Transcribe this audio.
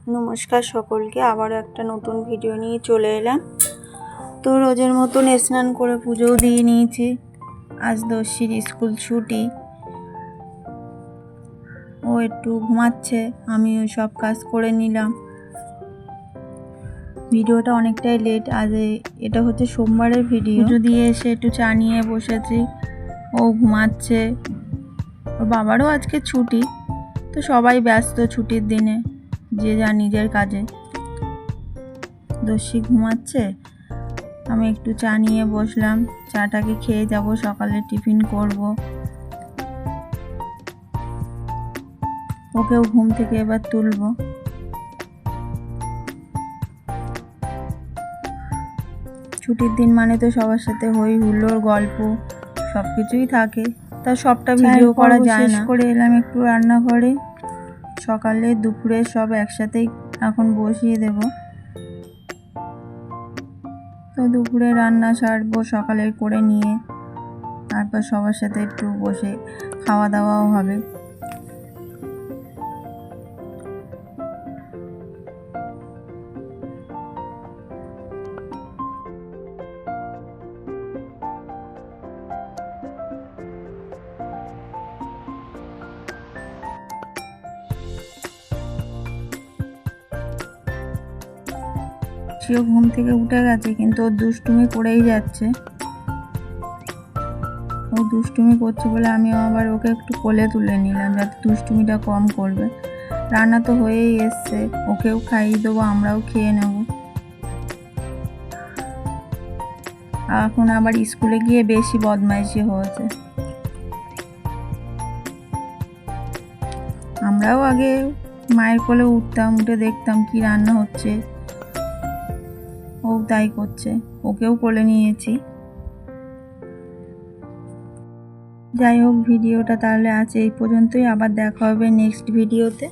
নমস্কার সকলকে, আবারও একটা নতুন ভিডিও নিয়ে চলে এলাম। তো রোজের মতন স্নান করে পুজোও দিয়ে নিয়েছি। আজ দস্যির স্কুল ছুটি, ও একটু ঘুমাচ্ছে, আমিও সব কাজ করে নিলাম। ভিডিওটা অনেকটাই লেট, আজ এটা হচ্ছে সোমবারের ভিডিও। পুজো দিয়ে এসে একটু চা নিয়ে বসেছি, ও ঘুমাচ্ছে। ওর বাবারও আজকে ছুটি, তো সবাই ব্যস্ত ছুটির দিনে, যে যা নিজের কাজে। দস্যি ঘুমাচ্ছে, আমি একটু চা নিয়ে বসলাম। চাটাকে খেয়ে যাব, সকালে টিফিন করব। ওকেও ঘুম থেকে এবার তুলব। ছুটির দিন মানে তো সবার সাথে হই হুল্লোড়, গল্প সব কিছুই থাকে, তা সবটা ভিডিও করা যায় না। করে এলাম একটু রান্নাঘরে, সকালে দুপুরে সব একসাথেই এখন বসিয়ে দেব। তো দুপুরে রান্না সারবো সকালে করে নিয়ে, তারপর সবার সাথে একটু বসে খাওয়া দাওয়াও হবে। সেও ঘুম থেকে উঠে গেছে, কিন্তু ও দুষ্টুমি করেই যাচ্ছে। ও দুষ্টুমি করছে বলে আমি আবার ওকে একটু কোলে তুলে নিলাম, যাতে দুষ্টুমিটা কম করবে। রান্না তো হয়েই এসছে, ওকেও খাইয়ে দেবো, আমরাও খেয়ে নেব। এখন আবার স্কুলে গিয়ে বেশি বদমাইশি হয়েছে। আমরাও আগে মায়ের কোলে উঠতাম, উঠে দেখতাম কি রান্না হচ্ছে, ও তাই করছে, ওকেও কোলে নিয়েছি। যাই হোক, ভিডিওটা তাহলে আছে এই পর্যন্তই, আবার দেখা হবে নেক্সট ভিডিওতে।